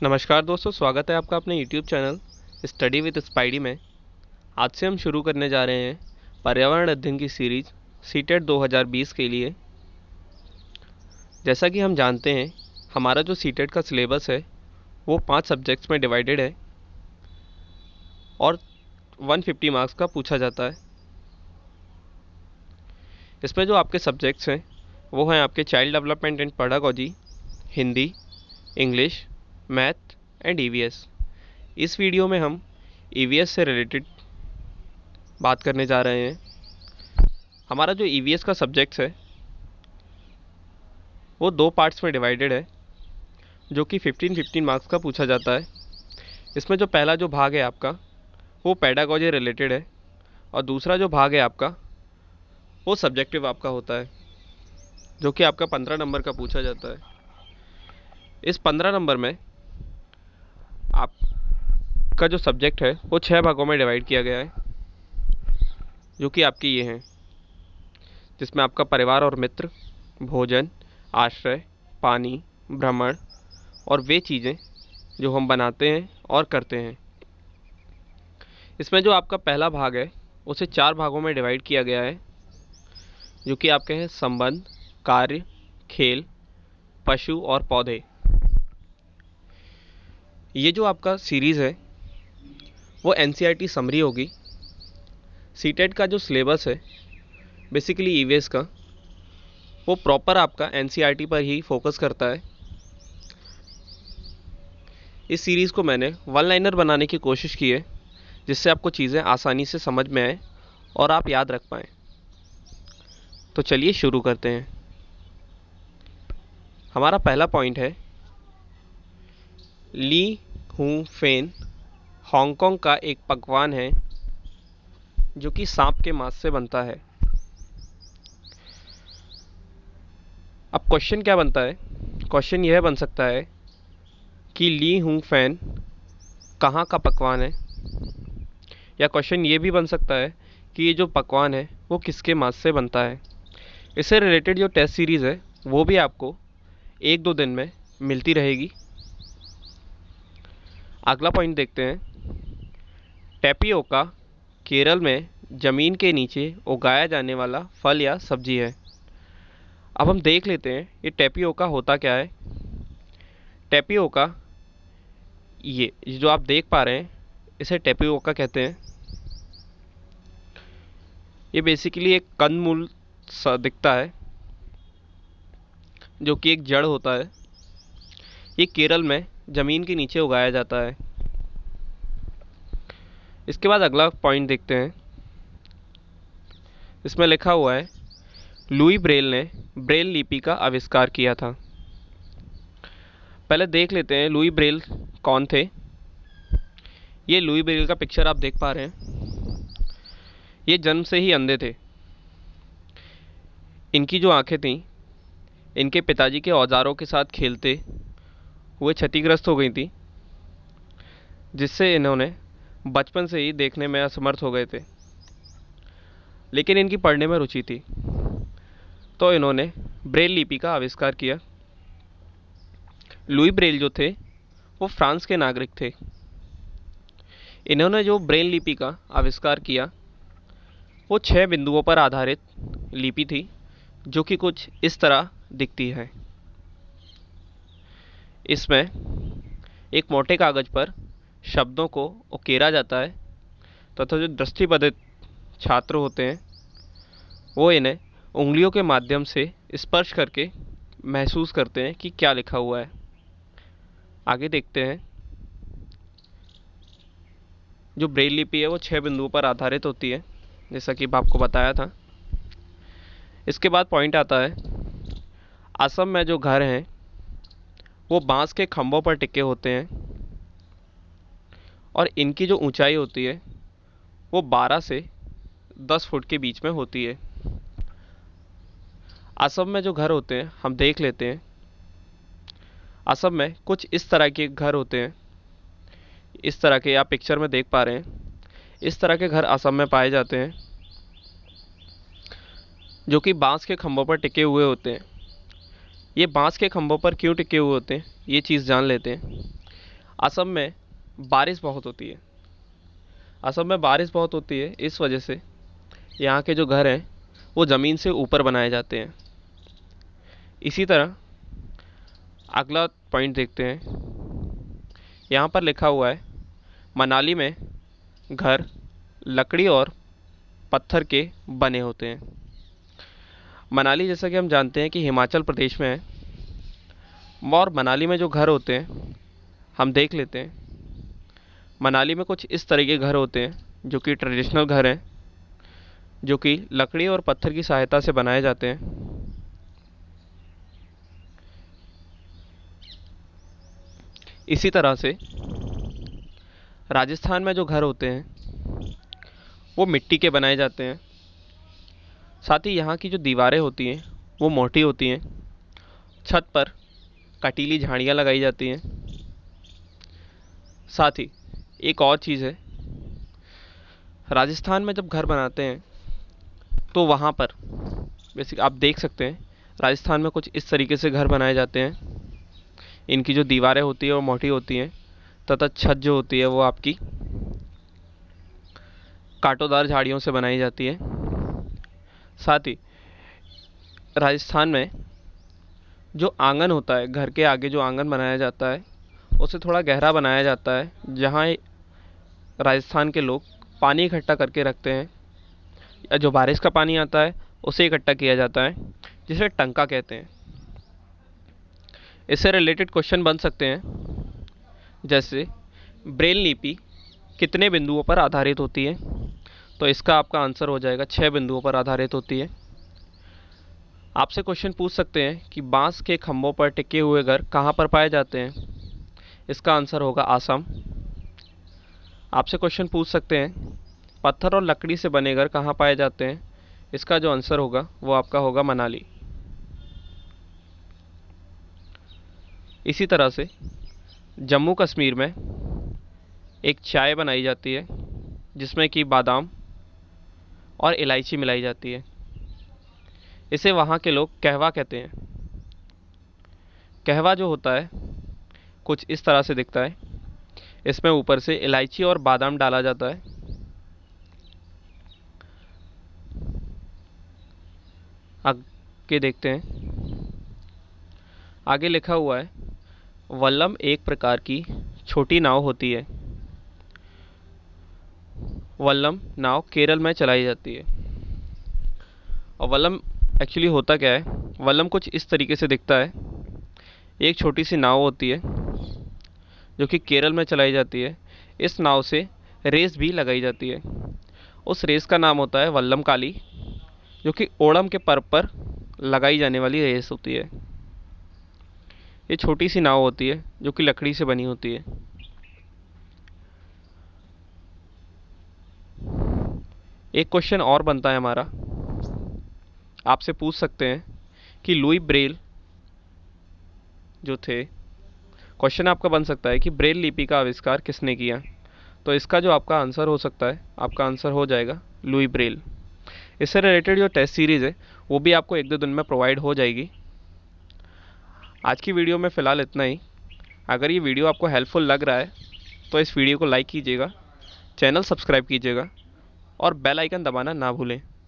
नमस्कार दोस्तों, स्वागत है आपका अपने YouTube channel study with spidey में। आज से हम शुरू करने जा रहे हैं पर्यावरण अध्ययन की सीरीज सीटेट 2020 के लिए। जैसा कि हम जानते हैं, हमारा जो सीटेट का सिलेबस है वो 5 सब्जेक्ट्स में डिवाइडेड है और 150 मार्क्स का पूछा जाता है। इसमें जो आपके सब्जेक्ट्स हैं वो हैं आपके child development and pedagogy, Hindi, English, math and EVS. इस वीडियो में हम ईवीएस से रिलेटेड बात करने जा रहे हैं। हमारा जो ईवीएस का सब्जेक्ट्स है वो 2 पार्ट्स में डिवाइडेड है, जो कि 15-15 मार्क्स का पूछा जाता है। इसमें जो पहला जो भाग है आपका वो पेडागोजी रिलेटेड है और दूसरा जो भाग है आपका वो सब्जेक्टिव आपका होता है, जो कि आपका 15 नंबर का पूछा जाता है। इस 15 नंबर में आपका जो सब्जेक्ट है वो 6 भागों में डिवाइड किया गया है, जो कि आपकी ये हैं, जिसमें आपका परिवार और मित्र, भोजन, आश्रय, पानी, भ्रमण और वे चीज़ें जो हम बनाते हैं और करते हैं। इसमें जो आपका पहला भाग है उसे 4 भागों में डिवाइड किया गया है, जो कि आपके हैं संबंध, कार्य, खेल, पशु और पौधे। ये जो आपका सीरीज़ है वो एनसीईआरटी समरी होगी। सीटेट का जो सिलेबस है बेसिकली ईवीएस का, वो प्रॉपर आपका एनसीईआरटी पर ही फोकस करता है। इस सीरीज़ को मैंने वन लाइनर बनाने की कोशिश की है, जिससे आपको चीज़ें आसानी से समझ में आए और आप याद रख पाएँ। तो चलिए शुरू करते हैं। हमारा पहला पॉइंट है, ली हूँ फेन हांगकांग का एक पकवान है जो कि सांप के मांस से बनता है। अब क्वेश्चन क्या बनता है? क्वेश्चन यह बन सकता है कि ली हूँ फैन कहाँ का पकवान है, या क्वेश्चन ये भी बन सकता है कि ये जो पकवान है वो किसके मांस से बनता है। इससे रिलेटेड जो टेस्ट सीरीज़ है वो भी आपको 1-2 दिन में मिलती रहेगी। अगला पॉइंट देखते हैं। टैपियोका केरल में ज़मीन के नीचे उगाया जाने वाला फल या सब्जी है। अब हम देख लेते हैं ये टैपियोका होता क्या है। टैपियोका, ये जो आप देख पा रहे हैं इसे टैपियोका कहते हैं। ये बेसिकली एक कंदमूल सा दिखता है, जो कि एक जड़ होता है। ये केरल में ज़मीन के नीचे उगाया जाता है। इसके बाद अगला पॉइंट देखते हैं। इसमें लिखा हुआ है, लुई ब्रेल ने ब्रेल लिपि का आविष्कार किया था। पहले देख लेते हैं लुई ब्रेल कौन थे। ये लुई ब्रेल का पिक्चर आप देख पा रहे हैं। ये जन्म से ही अंधे थे। इनकी जो आंखें थीं, इनके पिताजी के औजारों के साथ खेलते हुए क्षतिग्रस्त हो गई थी, जिससे इन्होंने बचपन से ही देखने में असमर्थ हो गए थे। लेकिन इनकी पढ़ने में रुचि थी, तो इन्होंने ब्रेल लिपि का आविष्कार किया। लुई ब्रेल जो थे वो फ्रांस के नागरिक थे। इन्होंने जो ब्रेल लिपि का आविष्कार किया वो 6 बिंदुओं पर आधारित लिपि थी, जो कि कुछ इस तरह दिखती है। इसमें एक मोटे कागज पर शब्दों को उकेरा जाता है तथा जो दृष्टिबाधित छात्र होते हैं वो इन्हें उंगलियों के माध्यम से स्पर्श करके महसूस करते हैं कि क्या लिखा हुआ है। आगे देखते हैं। जो ब्रेल लिपि है वो 6 बिंदुओं पर आधारित होती है, जैसा कि आपको बताया था। इसके बाद पॉइंट आता है, असम में जो घर हैं वो बांस के खंभों पर टिके होते हैं और इनकी जो ऊंचाई होती है वो 12 से 10 फुट के बीच में होती है। असम में जो घर होते हैं हम देख लेते हैं। असम में कुछ इस तरह के घर होते हैं। इस तरह के आप पिक्चर में देख पा रहे हैं। इस तरह के घर असम में पाए जाते हैं, जो कि बांस के खंभों पर टिके हुए होते हैं। ये बांस के खंभों पर क्यों टिके हुए होते हैं ये चीज़ जान लेते हैं। असम में बारिश बहुत होती है। असम में बारिश बहुत होती है, इस वजह से यहाँ के जो घर हैं वो ज़मीन से ऊपर बनाए जाते हैं। इसी तरह अगला पॉइंट देखते हैं। यहाँ पर लिखा हुआ है मनाली में घर लकड़ी और पत्थर के बने होते हैं। मनाली जैसा कि हम जानते हैं कि हिमाचल प्रदेश में है, और मनाली में जो घर होते हैं हम देख लेते हैं। मनाली में कुछ इस तरह के घर होते हैं जो कि ट्रेडिशनल घर हैं, जो कि लकड़ी और पत्थर की सहायता से बनाए जाते हैं। इसी तरह से राजस्थान में जो घर होते हैं वो मिट्टी के बनाए जाते हैं। साथ ही यहाँ की जो दीवारें होती हैं वो मोटी होती हैं। छत पर कटीली झाड़ियाँ लगाई जाती हैं। साथ ही एक और चीज़ है, राजस्थान में जब घर बनाते हैं तो वहाँ पर बेसिक आप देख सकते हैं राजस्थान में कुछ इस तरीके से घर बनाए जाते हैं। इनकी जो दीवारें होती है वो मोटी होती हैं तथा छत जो होती है वो आपकी कांटोदार झाड़ियों से बनाई जाती है। साथ ही राजस्थान में जो आंगन होता है, घर के आगे जो आंगन बनाया जाता है उसे थोड़ा गहरा बनाया जाता है, जहाँ राजस्थान के लोग पानी इकट्ठा करके रखते हैं, या जो बारिश का पानी आता है उसे इकट्ठा किया जाता है, जिसे टंका कहते हैं। इससे रिलेटेड क्वेश्चन बन सकते हैं, जैसे ब्रेल लिपि कितने बिंदुओं पर आधारित होती है? तो इसका आपका आंसर हो जाएगा 6 बिंदुओं पर आधारित होती है। आपसे क्वेश्चन पूछ सकते हैं कि बांस के खंभों पर टिके हुए घर कहाँ पर पाए जाते हैं? इसका आंसर होगा आसाम। आपसे क्वेश्चन पूछ सकते हैं पत्थर और लकड़ी से बने घर कहाँ पाए जाते हैं? इसका जो आंसर होगा वो आपका होगा मनाली। इसी तरह से जम्मू कश्मीर में एक चाय बनाई जाती है जिसमें कि बादाम और इलायची मिलाई जाती है। इसे वहाँ के लोग कहवा कहते हैं। कहवा जो होता है कुछ इस तरह से दिखता है। इसमें ऊपर से इलायची और बादाम डाला जाता है। आगे देखते हैं। आगे लिखा हुआ है वल्लम एक प्रकार की छोटी नाव होती है। वल्लम नाव केरल में चलाई जाती है। और वल्लम एक्चुअली होता क्या है, वल्लम कुछ इस तरीके से दिखता है। एक छोटी सी नाव होती है जो कि केरल में चलाई जाती है। इस नाव से रेस भी लगाई जाती है। उस रेस का नाम होता है वल्लम काली, जो कि ओणम के पर्व पर लगाई जाने वाली रेस होती है। ये छोटी सी नाव होती है जो कि लकड़ी से बनी होती है। एक क्वेश्चन और बनता है हमारा, आपसे पूछ सकते हैं कि लुई ब्रेल जो थे, क्वेश्चन आपका बन सकता है कि ब्रेल लिपि का आविष्कार किसने किया? तो इसका जो आपका आंसर हो सकता है, आपका आंसर हो जाएगा लुई ब्रेल। इससे रिलेटेड जो टेस्ट सीरीज़ है वो भी आपको 1-2 दिन में प्रोवाइड हो जाएगी। आज की वीडियो में फ़िलहाल इतना ही। अगर ये वीडियो आपको हेल्पफुल लग रहा है तो इस वीडियो को लाइक कीजिएगा, चैनल सब्सक्राइब कीजिएगा और बेल आइकन दबाना ना भूलें।